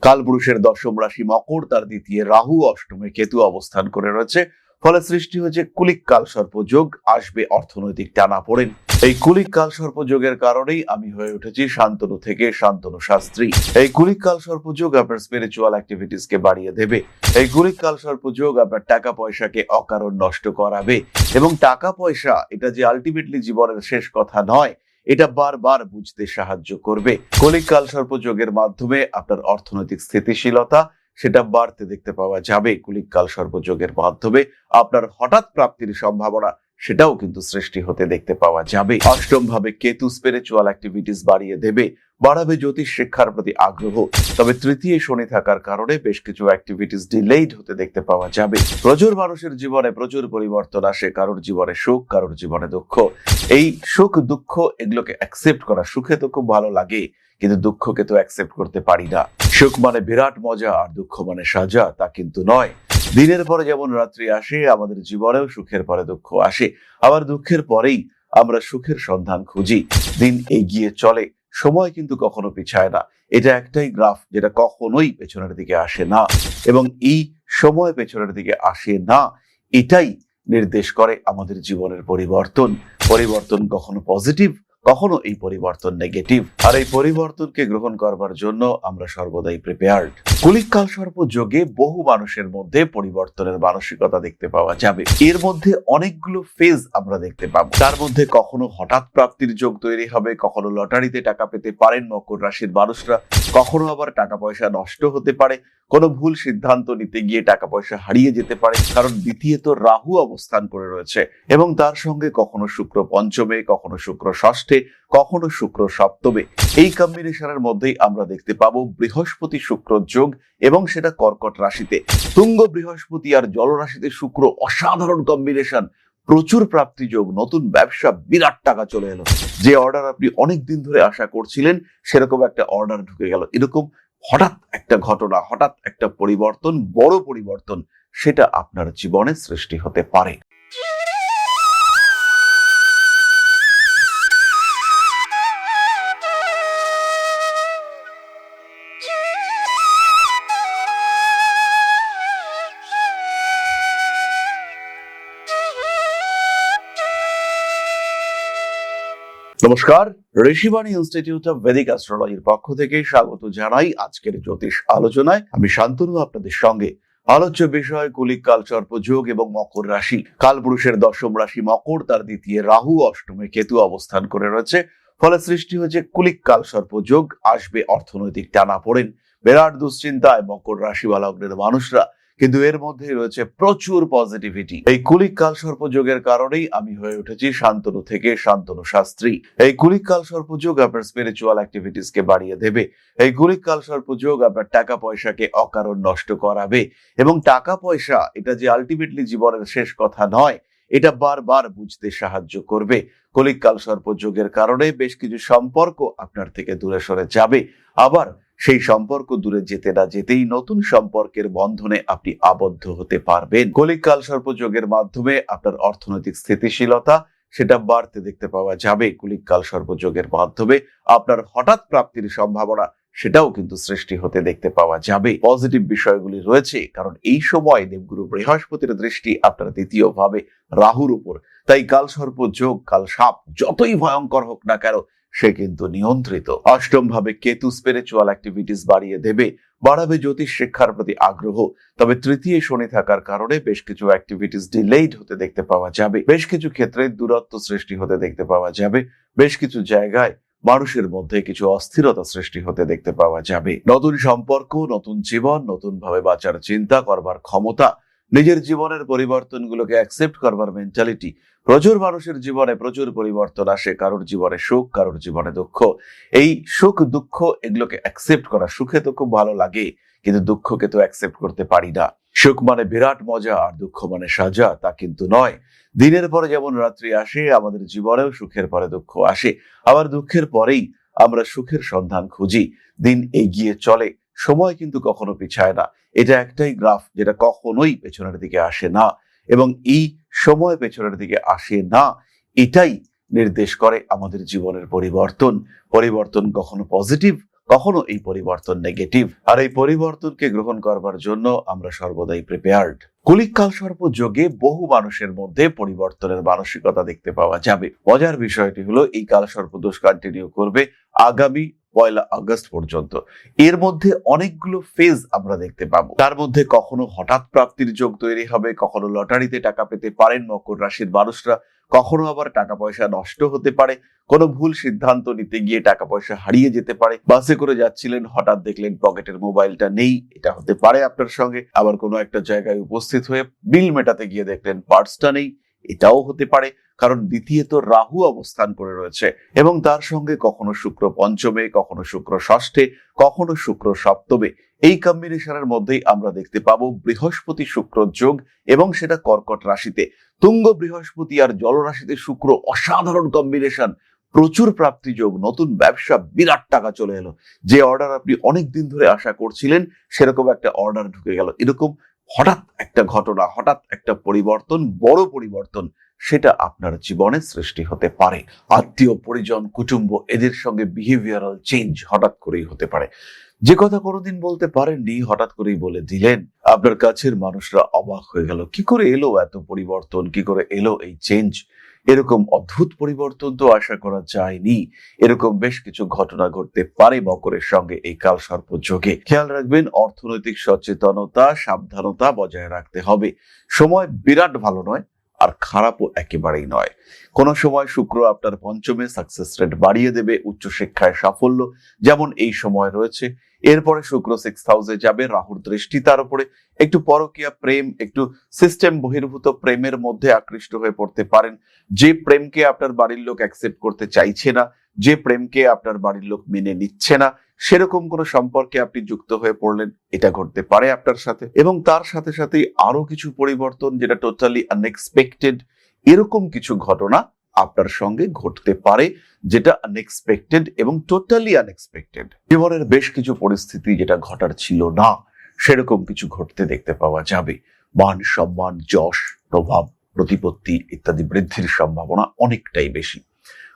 কালপুরুষের দশম রাশি মকর, তার দ্বিতীয় রাহু, অষ্টমে কেতু অবস্থান করে রয়েছে। ফলে সৃষ্টি হয়েছে কুলিক কাল সর্প যোগ। আসবে অর্থনৈতিক টানাপোড়েন। এই কুলিক কাল সর্প যোগের কারণেই আমি হয়ে উঠেছি শান্তনু থেকে শান্তনু শাস্ত্রী। এই কুলিক কাল সর্প যোগ আপনার স্পিরিচুয়াল অ্যাক্টিভিটিস কে বাড়িয়ে দেবে। এই কুলিক কাল সর্প যোগ আপনার টাকা পয়সাকে অকারণ নষ্ট করাবে। এবং টাকা পয়সা এটা যে আলটিমেটলি জীবনের শেষ কথা নয়, এটা বারবার বুঝতে সাহায্য করবে। কলিক কাল সর্প যোগের মাধ্যমে আপনার অর্থনৈতিক স্থিতিশীলতা সেটা বাড়তে দেখতে পাওয়া যাবে। কলিক কাল সর্প যোগের মাধ্যমে আপনার হঠাৎ প্রাপ্তির সম্ভাবনা সেটাও কিন্তু সৃষ্টি হতে দেখতে পাওয়া যাবে। অষ্টম ভাবে কেতু স্পিরিচুয়াল অ্যাক্টিভিটিস বাড়িয়ে দেবে, বাড়াবে জ্যোতিষ শিক্ষার প্রতি আগ্রহ। তবে তৃতীয় শনি থাকার কারণে বেশ কিছু অ্যাক্টিভিটিস ডিলেইড হতে দেখতে পাওয়া যাবে। প্রচুর মানুষের জীবনে প্রচুর পরিবর্তন আসে, কারোর জীবনে সুখ, কারোর জীবনে দুঃখ। এই সুখ দুঃখ এগুলোকে অ্যাকসেপ্ট করা, সুখে তো খুব ভালো লাগে কিন্তু দুঃখকে তো অ্যাকসেপ্ট করতে পারি না। সুখ মানে বিরাট মজা আর দুঃখ মানে সাজা, তা কিন্তু নয়। দিনের পরে যেমন রাত্রি আসে, আমাদের জীবনেও সুখের পরে দুঃখ আসে, আবার দুঃখের পরেই আমরা সুখের সন্ধান খুঁজি। দিন এগিয়ে চলে, সময় কিন্তু কখনো পিছায় না। এটা একটাই গ্রাফ যেটা কখনোই পেছনের দিকে আসে না, এবং এই সময় পেছনের দিকে আসে না, এটাই নির্দেশ করে আমাদের জীবনের পরিবর্তন। পরিবর্তন কখনো পজিটিভ, কখনো এই পরিবর্তন নেগেটিভ। আর এই পরিবর্তনকে গ্রহণ করবার জন্য আমরা সর্বদাই প্রিপেয়ার্ড। কলিক কাল সর্প যোগে বহু মানুষের মধ্যে পরিবর্তনের মানসিকতা দেখতে পাওয়া যাবে। এর মধ্যে অনেকগুলো ফেজ আমরা দেখতে পাবো। তার মধ্যে কখনো হঠাৎ প্রাপ্তির যোগ তৈরি হবে, কখনো লটারিতে টাকা পেতে পারেন মকর রাশির মানুষরা, কখনো আবার টাকা পয়সা নষ্ট হতে পারে, কোনো ভুল সিদ্ধান্ত নিতে গিয়ে টাকা পয়সা হারিয়ে যেতে পারে, কারণ দ্বিতীয়ত রাহু অবস্থান করে রয়েছে এবং তার সঙ্গে কখনো শুক্র পঞ্চমে, কখনো শুক্র ষষ্ঠে, কখনো শুক্র সপ্তমে। এই কম্বিনেশনের মধ্যেই আমরা দেখতে পাবো বৃহস্পতি শুক্র যোগ, এবং সেটা কর্কট রাশিতে। তুঙ্গ বৃহস্পতি আর জল রাশিতে শুক্র, অসাধারণ কম্বিনেশন। প্রচুর প্রাপ্তি যোগ, নতুন ব্যবসা, বিরাট টাকা চলে এলো। যে অর্ডার আপনি অনেক দিন ধরে আশা করছিলেন সেরকম একটা অর্ডার ঢুকে গেল। এরকম হঠাৎ একটা ঘটনা, হঠাৎ একটা পরিবর্তন, বড় পরিবর্তন, সেটা আপনার জীবনে সৃষ্টি হতে পারে। নমস্কার, ঋষিবাণী ইনস্টিটিউট অফ ভেদিক অ্যাস্ট্রোলজির পক্ষ থেকে স্বাগত জানাই আজকের জ্যোতিষ আলোচনায়। আমি শান্তনু আপনাদের সঙ্গে। আলোচ্য বিষয় কুলিক কাল সর্প যোগ এবং মকর রাশি। কালপুরুষের দশম রাশি মকর, তার দ্বিতীয় রাহু, অষ্টমে কেতু অবস্থান করে রয়েছে। ফলে সৃষ্টি হয়েছে কুলিক কাল সর্প যোগ। আসবে অর্থনৈতিক টানাপোড়েন, বিরাট দুশ্চিন্তায় মকর রাশি বা লগ্নের মানুষরা, কিন্তু এর মধ্যে রয়েছে প্রচুর পজিটিভিটি। এই কুলিক কাল সর্প যোগের কারণেই আমি হয়ে উঠেছি শান্তনু থেকে শান্তনু শাস্ত্রী। এই কুলিক কাল সর্প যোগ আপনার স্পিরিচুয়াল অ্যাক্টিভিটিস কে বাড়িয়ে দেবে। এই কুলিক কাল সর্প যোগ আপনার টাকা পয়সাকে অকারণ নষ্ট করাবে, এবং টাকা পয়সা এটা যে আলটিমেটলি জীবনের শেষ কথা নয়, এটা বারবার বুঝতে সাহায্য করবে। কলিক কাল সর্প যোগের কারণে বেশ কিছু সম্পর্ক আপনার থেকে দূরে সরে যাবে, আবার সেই সম্পর্ক দূরে যেতে না যেতেই নতুন সম্পর্কের বন্ধনে আপনি আবদ্ধ হতে পারবেন। কলিক কাল সর্প যোগের মাধ্যমে আপনার অর্থনৈতিক স্থিতিশীলতা সেটা বাড়তে দেখতে পাওয়া যাবে। কলিক কাল সর্প যোগের মাধ্যমে আপনার হঠাৎ প্রাপ্তির সম্ভাবনা সেটাও কিন্তু সৃষ্টি হতে দেখতে পাওয়া যাবে। পজিটিভ বিষয়গুলি রয়েছে, কারণ এই সময় দেবগুরু বৃহস্পতির দৃষ্টি আপনার দ্বিতীয় ভাবে রাহুর উপর। তাই কাল সর্প যোগ, কাল সাপ যতই ভয়ঙ্কর হোক না কেন, সে কিন্তু নিয়ন্ত্রিত। অষ্টম ভাবে কেতু স্পিরিচুয়াল অ্যাক্টিভিটিস বাড়িয়ে দেবে, বাড়াবে জ্যোতিষ শিক্ষার প্রতি আগ্রহ। তবে তৃতীয় শনি থাকার কারণে বেশ কিছু অ্যাক্টিভিটিস ডিলেইড হতে দেখতে পাওয়া যাবে। বেশ কিছু ক্ষেত্রে দূরত্ব সৃষ্টি হতে দেখতে পাওয়া যাবে। বেশ কিছু জায়গায় মানুষের মধ্যে কিছু অস্থিরতা সৃষ্টি হতে দেখতে পাওয়া যাবে। নতুন সম্পর্ক, নতুন জীবন, নতুন ভাবে বাঁচার চিন্তা করবার ক্ষমতা, নিজের জীবনের পরিবর্তনগুলোকে অ্যাকসেপ্ট করবার মেন্টালিটি। প্রচুর মানুষের জীবনে প্রচুর পরিবর্তন আসে, কারোর জীবনে সুখ, কারোর জীবনে দুঃখ। এই সুখ দুঃখ এগুলোকে অ্যাকসেপ্ট করা, সুখে তো খুব ভালো লাগে কিন্তু দুঃখকে তো অ্যাকসেপ্ট করতে পারি না। সুখ মানে বিরাট মজা আর দুঃখ মানে সাজা, তা কিন্তু নয়। দিনের পরে যেমন রাত্রি আসে, আমাদের জীবনেও সুখের পরে দুঃখ আসে, আবার দুঃখের পরেই আমরা সুখের সন্ধান খুঁজি। দিন এগিয়ে চলে, সময় কিন্তু কখনো পিছায় না। এটা একটাই গ্রাফ যেটা কখনোই পেছনের দিকে আসে না, এবং এই সময় পেছনের দিকে আসে না, এটাই নির্দেশ করে আমাদের জীবনের পরিবর্তন। পরিবর্তন কখনো পজিটিভ, কখনো এই পরিবর্তন নেগেটিভ, আর এই পরিবর্তনকে গ্রহণ করবার জন্য আমরা সর্বদাই প্রিপেয়ার্ড। কুলিক কালসর্প যোগে বহু মানুষের মধ্যে পরিবর্তনের মানসিকতা দেখতে পাওয়া যাবে। মজার বিষয়টি হলো এই কালসর্প দোষ কন্টিনিউ করবে আগামী 1 আগস্ট পর্যন্ত। এর মধ্যে অনেকগুলো ফেজ আমরা দেখতে পাবো। তার মধ্যে কখনো হঠাৎ প্রাপ্তির যোগ তৈরি হবে, কখনো লটারিতে টাকা পেতে পারেন মকর রাশির মানুষরা, কখনো আবার টাকা পয়সা নষ্ট হতে পারে, কোনো ভুল সিদ্ধান্ত নিতে গিয়ে টাকা পয়সা হারিয়ে যেতে পারে, বাসে করে যাচ্ছিলেন হঠাৎ দেখলেন পকেটের মোবাইলটা নেই, এটা হতে পারে আপনার সঙ্গে। আবার কোনো একটা জায়গায় উপস্থিত হয়ে বিল মেটাতে গিয়ে দেখলেন পার্সটা নেই, এটাও হতে পারে, কারণ দ্বিতীয়ত রাহু অবস্থান করে রয়েছে এবং তার সঙ্গে কখনো শুক্র পঞ্চমে, কখনো শুক্র ষষ্ঠে, কখনো শুক্র সপ্তমে। এই কম্বিনেশনের মধ্যেই আমরা দেখতে পাবো বৃহস্পতি শুক্র যোগ, এবং সেটা কর্কট রাশিতে। তুঙ্গ বৃহস্পতি আর জল রাশিতে শুক্র, অসাধারণ কম্বিনেশন, প্রচুর প্রাপ্তি যোগ, নতুন ব্যবসা, বিরাট টাকা চলে এলো। যে অর্ডার আপনি অনেক দিন ধরে আশা করছিলেন সেরকম একটা অর্ডার ঢুকে গেল। এরকম হঠাৎ একটা ঘটনা, হঠাৎ একটা পরিবর্তন, বড় পরিবর্তন, সেটা আপনার জীবনে সৃষ্টি হতে পারে। আত্মীয় পরিজন, কুটুম্ব, এদের সঙ্গে বিহেভিয়ারাল চেঞ্জ হঠাৎ করেই হতে পারে। যে কথা কোনোদিন বলতে পারেননি হঠাৎ করেই বলে দিলেন। আপনার কাছের মানুষরা অবাক হয়ে গেল, কি করে এলো এত পরিবর্তন, কি করে এলো এই চেঞ্জ। এরকম অদ্ভুত পরিবর্তন তো আশা করা যায়নি। এরকম বেশ কিছু ঘটনা ঘটতে পারে মকরের সঙ্গে এই কালসর্প যোগে। খেয়াল রাখবেন, অর্থনৈতিক সচেতনতা, সাবধানতা বজায় রাখতে হবে। সময় বিরাট ভালো নয়, আর খারাপও একেবারেই নয়। কোন সময় শুক্র আপনার পঞ্চমে, সাকসেস রেট বাড়িয়ে দেবে, উচ্চশিক্ষায় সাফল্য যেমন এই সময় রয়েছে। এরপরে শুক্র 6th হাউসে যাবে, রাহুর দৃষ্টি তার উপরে। একটু পরকীয়া প্রেম, একটু সিস্টেম বহির্ভূত প্রেমের মধ্যে আকৃষ্ট হয়ে পড়তে পারেন। যে প্রেমকে আপনার বাড়ির লোক অ্যাকসেপ্ট করতে চাইছে না, যে প্রেমকে আপনার বাড়ির লোক মেনে নিচ্ছে না, সেরকম কোন সম্পর্কে আপনি যুক্ত হয়ে পড়লেন, এটা ঘটতে পারে আপনার সাথে। এবং তার সাথে সাথে আরো কিছু পরিবর্তন যেটা টোটালি আনএক্সপেক্টেড, এরকম কিছু ঘটনা আপনার সঙ্গে ঘটতে পারে, যেটা আনএক্সপেক্টেড এবং টোটালি আনএক্সপেক্টেড। জীবনের বেশ কিছু পরিস্থিতি যেটা ঘটার ছিল না, সেরকম কিছু ঘটতে দেখতে পাওয়া যাবে। মান সম্মান, যশ, প্রভাব, প্রতিপত্তি ইত্যাদি বৃদ্ধির সম্ভাবনা অনেকটাই বেশি।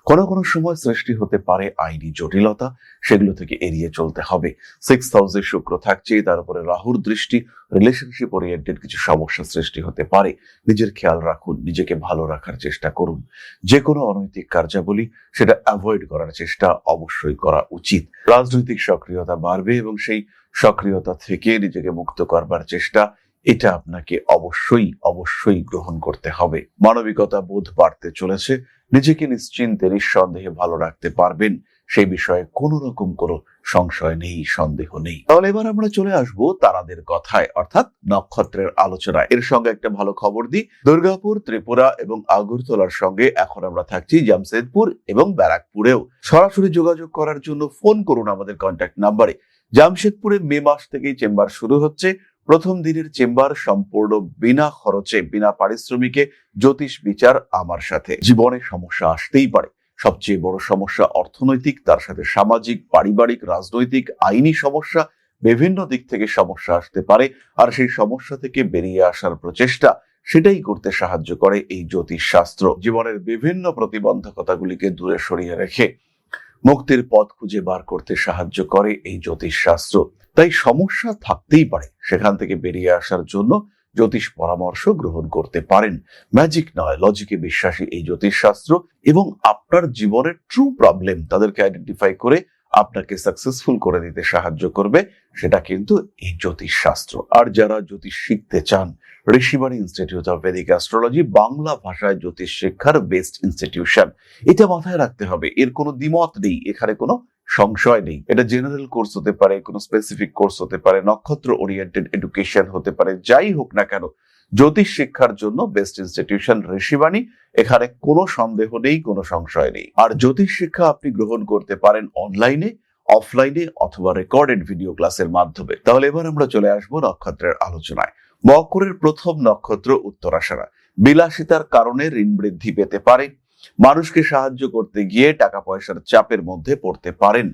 কোনো কোনো সময় সৃষ্টি হতে পারে আইনি জটিলতা, সেগুলো থেকে এড়িয়ে চলতে হবে। 6th হাউসে শুক্র থাকছে, তার উপরে রাহুর দৃষ্টি, রিলেশনশিপ ওরিয়েন্টেড কিছু সমস্যা সৃষ্টি হতে পারে। নিজের খেয়াল রাখুন, নিজেকে ভালো রাখার চেষ্টা করুন। যে কোনো অনৈতিক কার্যাবলী সেটা অ্যাভয়েড করার চেষ্টা অবশ্যই করা উচিত। রাজনৈতিক সক্রিয়তা বাড়বে এবং সেই সক্রিয়তা থেকে নিজেকে মুক্ত করবার চেষ্টা, এটা আপনাকে অবশ্যই অবশ্যই গ্রহণ করতে হবে। মানবিকতা বোধ বাড়তে চলেছে, নিজেকে নিশ্চিন্তে নিঃসন্দেহে ভালো রাখতে পারবেন, সেই বিষয়ে কোনো রকম কোনো সংশয় নেই, সন্দেহ নেই। তাহলে এবার আমরা চলে আসবো তারাদের কথায়, অর্থাৎ নক্ষত্রের আলোচনায়। এর সঙ্গে একটা ভালো খবর দিই, দুর্গাপুর, ত্রিপুরা এবং আগরতলার সঙ্গে এখন আমরা থাকছি জামশেদপুর এবং ব্যারাকপুরেও। সরাসরি যোগাযোগ করার জন্য ফোন করুন আমাদের কন্ট্যাক্ট নাম্বারে। জামশেদপুরে মে মাস থেকেই চেম্বার শুরু হচ্ছে। প্রথম দিনের চেম্বার সম্পূর্ণ বিনা খরচে, বিনা পারিশ্রমিকে জ্যোতিষ বিচার আমার সাথে। জীবনে সমস্যা আসতেই পারে, সবচেয়ে বড় সমস্যা অর্থনৈতিক, তার সাথে সামাজিক, পারিবারিক, রাজনৈতিক, আইনি সমস্যা, বিভিন্ন দিক থেকে সমস্যা আসতে পারে। আর সেই সমস্যা থেকে বেরিয়ে আসার প্রচেষ্টা, সেটাই করতে সাহায্য করে এই জ্যোতিষ শাস্ত্র। জীবনের বিভিন্ন প্রতিবন্ধকতাগুলিকে দূরে সরিয়ে রেখে মুক্তির পথ খুঁজে বার করতে সাহায্য করে এই জ্যোতিষ শাস্ত্র। তাই সমস্যা থাকতেই পারে, সেখান থেকে বেরিয়ে আসার জন্য জ্যোতিষ পরামর্শ গ্রহণ করতে পারেন। ম্যাজিক নয়, লজিকে বিশ্বাসী এই জ্যোতিষ শাস্ত্র এবং আপনার জীবনের ট্রু প্রবলেম তাদেরকে আইডেন্টিফাই করে আপনাকে সাকসেসফুল করে দিতে সাহায্য করবে, সেটা কিন্তু এই জ্যোতিষ শাস্ত্র। আর যারা জ্যোতিষ শিখতে চান, Rishibani institute of Vedic astrology Bangla ভাষায় জ্যোতিষ শিক্ষার বেস্ট ইনস্টিটিউশন। এটা মাথায় রাখতে হবে, এর কোনো দ্বিমত নেই, এখানে কোনো সংশয় নেই। এটা জেনারেল কোর্স হতে পারে, কোনো স্পেসিফিক কোর্স হতে পারে, নক্ষত্র ওরিয়েন্টেড এডুকেশন হতে পারে, যাই হোক না কেন, জ্যোতিষ শিক্ষার জন্য বেস্ট ইনস্টিটিউশন ঋষিবাণী। এখানে কোনো সন্দেহ নেই, কোনো সংশয় নেই। আর জ্যোতিষ শিক্ষা আপনি গ্রহণ করতে পারেন অনলাইনে, অফলাইনে অথবা রেকর্ডেড ভিডিও ক্লাসের মাধ্যমে। তাহলে এবার আমরা চলে আসবো নক্ষত্রের আলোচনায়। মকরের প্রথম নক্ষত্র উত্তরাষাঢ়া। বিলাসিতার কারণে ঋণ বৃদ্ধি পেতে পারে, মানুষকে সাহায্য করতে গিয়ে টাকা পয়সার চাপের মধ্যে পড়তে পারেন,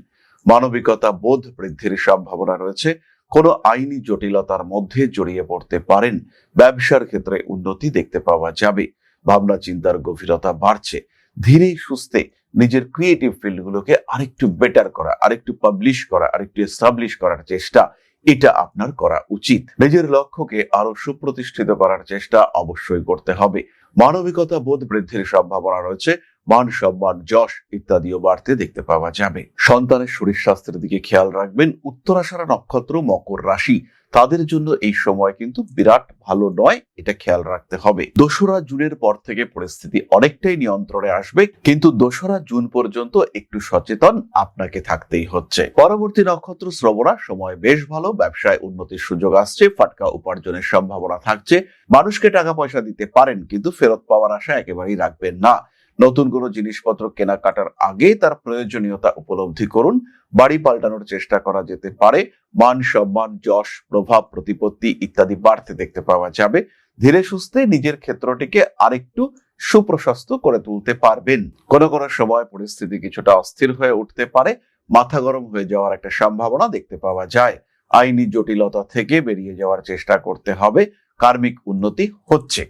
মানবিকতা বোধ বৃদ্ধির সম্ভাবনা রয়েছে, কোনো আইনি জটিলতার মধ্যে জড়িয়ে পড়তে পারেন, ব্যবসার ক্ষেত্রে উন্নতি দেখতে পাওয়া যাবে, ভাবনা চিন্তার গভীরতা বাড়ছে, ধীরে সুস্থে নিজের ক্রিয়েটিভ ফিল্ডগুলোকে আরেকটু বেটার করা, আরেকটু পাবলিশ করা, আরেকটু এস্টাবলিশ করার চেষ্টা এটা আপনার করা উচিত। নিজের লক্ষ্যকে আরো সুপ্রতিষ্ঠিত করার চেষ্টা অবশ্যই করতে হবে। মানবিকতা বোধ বৃদ্ধির সম্ভাবনা রয়েছে। মান সম্মান, যশ ইত্যাদিও বাড়তে দেখতে পাওয়া যাবে। সন্তানের শরীর স্বাস্থ্যের দিকে খেয়াল রাখবেন। উত্তরাষাঢ়া নক্ষত্র, মকর রাশি, তাদের জন্য এই সময় কিন্তু বিরাট ভালো নয়, এটা খেয়াল রাখতে হবে। 2রা জুনের পর থেকে পরিস্থিতি অনেকটাই নিয়ন্ত্রণে আসবে, কিন্তু 2রা জুন পর্যন্ত একটু সচেতন আপনাকে থাকতেই হচ্ছে। পরবর্তী নক্ষত্র শ্রবণা, সময় বেশ ভালো। ব্যবসায় উন্নতির সুযোগ আসছে, ফাটকা উপার্জনের সম্ভাবনা থাকছে। মানুষকে টাকা পয়সা দিতে পারেন, কিন্তু ফেরত পাওয়ার আশা একেবারেই রাখবেন না। নতুন কোনো জিনিসপত্র কেনাকাটার আগে তার প্রয়োজনীয়তা উপলব্ধি করুন। বাড়ি পাল্টানোর চেষ্টা করা যেতে পারে। মান সম্মান, যশ, প্রভাব, প্রতিপত্তি ইত্যাদি বাড়তে দেখতে পাওয়া যাবে। ধীরে সুস্থে নিজের ক্ষেত্রটিকে আরেকটু সুপ্রশস্ত করে তুলতে পারবেন। কোনো কোনো সময় পরিস্থিতি কিছুটা অস্থির হয়ে উঠতে পারে, মাথা গরম হয়ে যাওয়ার একটা সম্ভাবনা দেখতে পাওয়া যায়। আইনি জটিলতা থেকে বেরিয়ে যাওয়ার চেষ্টা করতে হবে। কার্মিক উন্নতি হচ্ছে।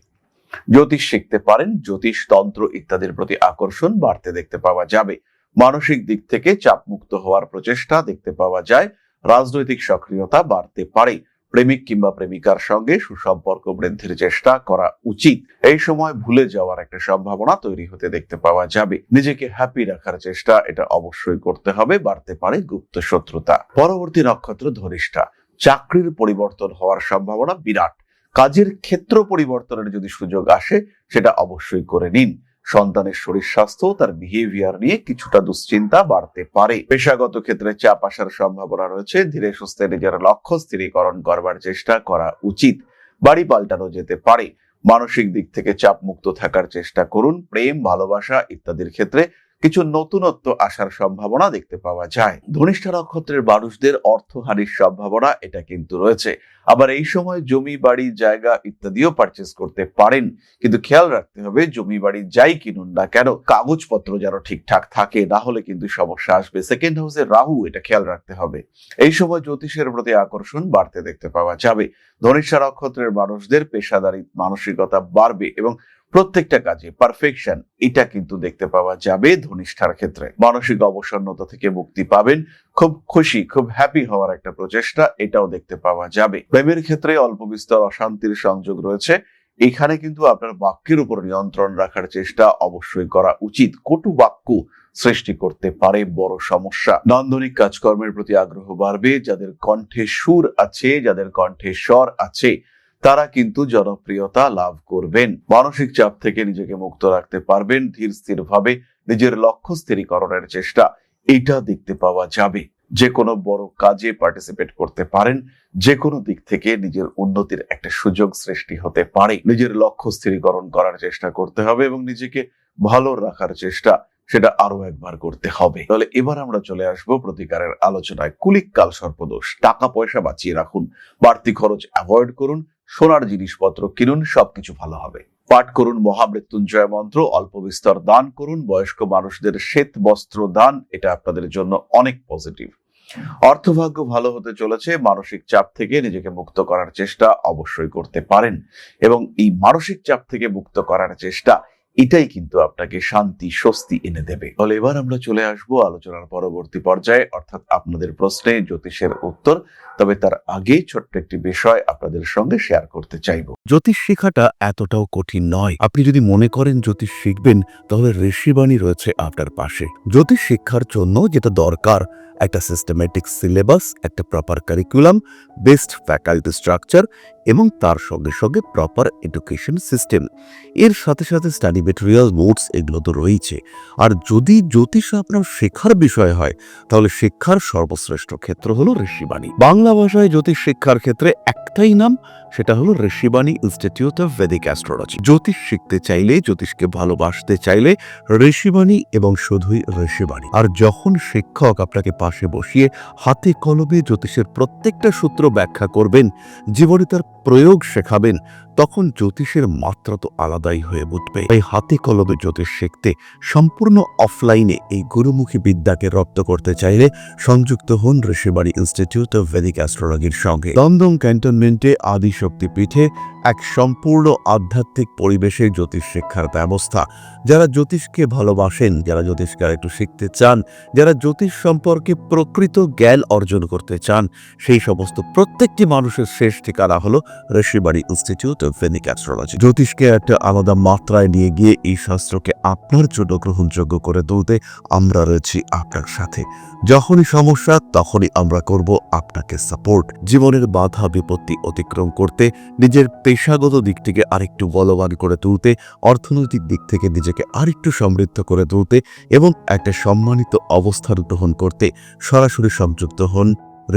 জ্যোতিষ শিখতে পারেন, জ্যোতিষ, তন্ত্র ইত্যাদির প্রতি আকর্ষণ বাড়তে দেখতে পাওয়া যাবে। মানসিক দিক থেকে চাপমুক্ত হওয়ার প্রচেষ্টা দেখতে পাওয়া যায়। রাজনৈতিক সক্রিয়তা বাড়তে পারে। প্রেমিক কিংবা প্রেমিকার সঙ্গে সুসম্পর্ক বৃদ্ধির চেষ্টা করা উচিত। এই সময় ভুলে যাওয়ার একটা সম্ভাবনা তৈরি হতে দেখতে পাওয়া যাবে। নিজেকে হ্যাপি রাখার চেষ্টা এটা অবশ্যই করতে হবে। বাড়তে পারে গুপ্ত শত্রুতা। পরবর্তী নক্ষত্র ধনিষ্ঠা, চাকরির পরিবর্তন হওয়ার সম্ভাবনা বিরাট। কাজের ক্ষেত্র পরিবর্তনের যদি সুযোগ আসে, সেটা অবশ্যই করে নিন। সন্তানের শরীর স্বাস্থ্য, তার বিহেভিয়ার নিয়ে কিছুটা দুশ্চিন্তা বাড়তে পারে। পেশাগত ক্ষেত্রে চাপ আসার সম্ভাবনা রয়েছে। ধীরে সুস্থে নিজের লক্ষ্য স্থিরীকরণ করবার চেষ্টা করা উচিত। বাড়ি পাল্টানো যেতে পারে। মানসিক দিক থেকে চাপ মুক্ত থাকার চেষ্টা করুন। প্রেম, ভালোবাসা ইত্যাদির ক্ষেত্রে কিছু নতুনত্ব আসার সম্ভাবনা দেখতে পাওয়া যায়। ধনিষ্ঠা নক্ষত্রের মানুষদের অর্থহানির সম্ভাবনা এটা কিন্তু রয়েছে। আবার এই সময় জমি, বাড়ি, জায়গা ইত্যাদিও পারচেস করতে পারেন, কিন্তু খেয়াল রাখতে হবে জমি বাড়ি যাই কিনুন না কেন কাগজপত্র যেন ঠিকঠাক থাকে, না হলে কিন্তু সমস্যা আসবে। সেকেন্ড হাউসে রাহু, এটা খেয়াল রাখতে হবে। এই সময় জ্যোতিষের প্রতি আকর্ষণ বাড়তে দেখতে পাওয়া যাবে। ধনিষ্ঠা নক্ষত্রের মানুষদের পেশাদারি মানসিকতা বাড়বে এবং প্রত্যেকটা কাজে পারফেকশন এটা কিন্তু দেখতে পাওয়া যাবে। ধনিষ্ঠার ক্ষেত্রে মানসিক অবসন্নতা থেকে মুক্তি পাবেন। খুব খুশি, খুব হ্যাপি হওয়ার একটা প্রচেষ্টা এটাও দেখতে পাওয়া যাবে। প্রেমের ক্ষেত্রে অল্প বিস্তর অশান্তির সংযোগ রয়েছে। এখানে কিন্তু আপনার বাক্যের উপর নিয়ন্ত্রণ রাখার চেষ্টা অবশ্যই করা উচিত। কটু বাক্য সৃষ্টি করতে পারে বড় সমস্যা। নান্দনিক কাজকর্মের প্রতি আগ্রহ বাড়বে। যাদের কণ্ঠে সুর আছে, যাদের কণ্ঠে স্বর আছে, তারা কিন্তু জনপ্রিয়তা লাভ করবেন। মানসিক চাপ থেকে নিজেকে মুক্ত রাখতে পারবেন। ধীর স্থির ভাবে নিজের লক্ষ্য স্থিরীকরণের চেষ্টা এটা দেখতে পাওয়া যাবে। যে কোনো বড় কাজে পার্টিসিপেট করতে পারেন। যে কোনো দিক থেকে নিজের উন্নতির একটা সুযোগ সৃষ্টি হতে পারে। নিজের লক্ষ্য স্থিরীকরণ করার চেষ্টা করতে হবে এবং নিজেকে ভালো রাখার চেষ্টা সেটা আরো একবার করতে হবে। তাহলে এবার আমরা চলে আসবো প্রতিকারের আলোচনায়। কুলিক কাল সর্পদোষ, টাকা পয়সা বাঁচিয়ে রাখুন, বাড়তি খরচ অ্যাভয়েড করুন, সোনার জিনিসপত্র কিনুন, সবকিছু ভালো হবে। পাঠ করুন মহামৃত্যুঞ্জয় মন্ত্র, অল্প বিস্তর দান করুন। বয়স্ক মানুষদের শ্বেত বস্ত্র দান এটা আপনাদের জন্য অনেক পজিটিভ। অর্থভাগ্য ভালো হতে চলেছে। মানসিক চাপ থেকে নিজেকে মুক্ত করার চেষ্টা অবশ্যই করতে পারেন এবং এই মানসিক চাপ থেকে মুক্ত করার চেষ্টা এটাই কিন্তু আপনাকে শান্তি, স্বস্তি এনে দেবে। তাহলে এবার আমরা চলে আসবো আলোচনার পরবর্তী পর্যায়ে, অর্থাৎ আপনাদের প্রশ্নে জ্যোতিষের উত্তর। তবে তার আগে ছোট্ট একটি বিষয় আপনাদের সঙ্গে শেয়ার করতে চাইব। জ্যোতিষ শেখাটা এতটাও কঠিন নয়। আপনি যদি মনে করেন জ্যোতিষ শিখবেন, তাহলে ঋষিবাণী রয়েছে আপনার পাশে। জ্যোতিষ শিক্ষার জন্য যেটা দরকার, একটা সিস্টেমেটিক সিলেবাস, একটা proper curriculum, best faculty structure এবং তার সঙ্গে সঙ্গে প্রপার এডুকেশন সিস্টেম। এর সাথে সাথে স্টাডি মেটেরিয়াল, নোটস এগুলো তো রয়েছে। আর যদি জ্যোতিষ আপনার শেখার বিষয় হয়, তাহলে শিক্ষার সর্বশ্রেষ্ঠ ক্ষেত্র হলো ঋষিবাণী। বাংলা ভাষায় জ্যোতিষ শিক্ষার ক্ষেত্রে একটাই নাম, সেটা হলো Rishibani institute of Vedic astrology. জ্যোতিষ শিখতে চাইলে, জ্যোতিষকে ভালোবাসতে চাইলে ঋষিবাণী এবং শুধুই ঋষিবাণী। আর যখন শিক্ষক আপনাকে পাশে বসিয়ে হাতে কলমে জ্যোতিষের প্রত্যেকটা সূত্র ব্যাখ্যা করবেন, জীবনে তার প্রয়োগ শেখাবেন, তখন জ্যোতিষের মাত্রা তো আলাদাই হয়ে উঠবে। তাই হাতে কলমে জ্যোতিষ শিখতে সম্পূর্ণ অফলাইনে এই গুরুমুখী বিদ্যাকে রপ্ত করতে চাইলে সংযুক্ত হন ঋষিবাণী ইনস্টিটিউট অফ ভেদিক অ্যাস্ট্রোলজির সঙ্গে। দমদম ক্যান্টনমেন্টে আদিশক্তি পীঠে এক সম্পূর্ণ আধ্যাত্মিক পরিবেশে জ্যোতিষ শিক্ষার ব্যবস্থা। যারা জ্যোতিষকে ভালোবাসেন, যারা জ্যোতিষকে একটু শিখতে চান, যারা জ্যোতিষ সম্পর্কে প্রকৃত জ্ঞান অর্জন করতে চান, সেই সমস্ত প্রত্যেকটি মানুষের শেষ ঠিকানা হলো Rishibani institute of Vedic astrology. জ্যোতিষকে একটা আলাদা মাত্রায় নিয়ে গিয়ে এই শাস্ত্রকে আপনার জন্য গ্রহণযোগ্য করে তুলতে আমরা রয়েছি আপনার সাথে। যখনই সমস্যা তখনই আমরা করব আপনাকে সাপোর্ট। জীবনের বাধা বিপত্তি অতিক্রম করতে, নিজের পেশাগত দিক থেকে আরেকটু বলবান করে তুলতে, অর্থনৈতিক দিক থেকে নিজেকে আরেকটু সমৃদ্ধ করে তুলতে এবং একটা সম্মানিত অবস্থান গ্রহণ করতে সরাসরি সংযুক্ত হন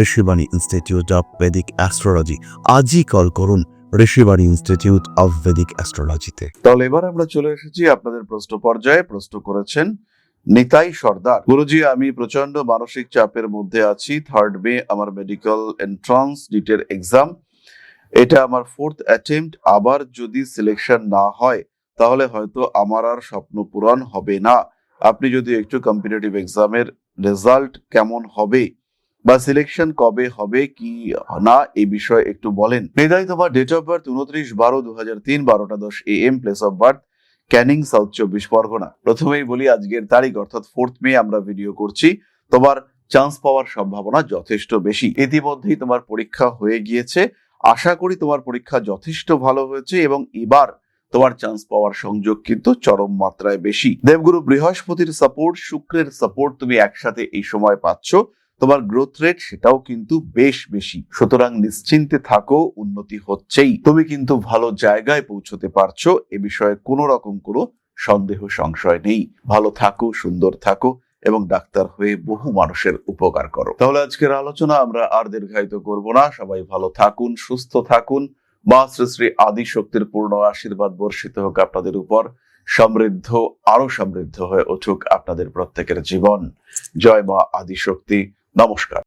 Rishibani institute of Vedic astrology. আজই কল করুন ঋষিবাণী ইনস্টিটিউট অফ ভেদিক অ্যাস্ট্রোলজিতে। তাহলে এবার আমরা চলে এসেছি আপনাদের প্রশ্ন পর্যায়ে। প্রশ্ন করেছেন নিতাই সর্দার। গুরুজি, আমি প্রচন্ড মানসিক চাপের মধ্যে আছি। 3rd মে আমার মেডিকেল এন্ট্রান্স ডিটের এক্সাম। এটা আমার 4th অ্যাটেম্পট। আবার যদি সিলেকশন না হয় তাহলে হয়তো আমার আর স্বপ্ন পূরণ হবে না। আপনি যদি একটু কম্পিটিটিভ এক্সামের রেজাল্ট কেমন হবে বা সিলেকশন কবে হবে কি না এই বিষয়ে একটু বলেন। নিতাই, তোমার date of birth 29/12/2003, 12:10 AM, place of birth Canning, South 24 Pargana. প্রথমেই বলি আজকের তারিখ অর্থাৎ 4th মে আমরা ভিডিও করছি। তোমার চান্স পাওয়ার সম্ভাবনা যথেষ্ট বেশি। ইতিমধ্যেই তোমার পরীক্ষা হয়ে গিয়েছে। আশা করি তোমার পরীক্ষা যথেষ্ট ভালো হয়েছে এবং এবার তোমার চান্স পাওয়ার সংযোগ কিন্তু চরম মাত্রায় বেশি। দেবগুরু বৃহস্পতির সাপোর্ট, শুক্রের সাপোর্ট তুমি একসাথে এই সময় পাচ্ছ। তোমার গ্রোথ রেট সেটাও কিন্তু বেশ বেশি। সুতরাং নিশ্চিন্তে থাকো, উন্নতি হচ্ছেই। তুমি কিন্তু ভালো জায়গায় পৌঁছতে পারছো, এ বিষয়ে কোনো রকম কোনো সন্দেহ সংশয় নেই। ভালো থাকো, সুন্দর থাকো এবং ডাক্তার হয়ে বহু মানুষের উপকার করো। তাহলে আজকের আলোচনা আমরা আর দীর্ঘায়িত করব না। সবাই ভালো থাকুন, সুস্থ থাকুন। মা শ্রী শ্রী আদিশক্তির পূর্ণ আশীর্বাদ বর্ষিত হোক আপনাদের উপর। সমৃদ্ধ, আরো সমৃদ্ধ হয়ে উঠুক আপনাদের প্রত্যেকের জীবন। জয় মা আদিশক্তি। নমস্কার।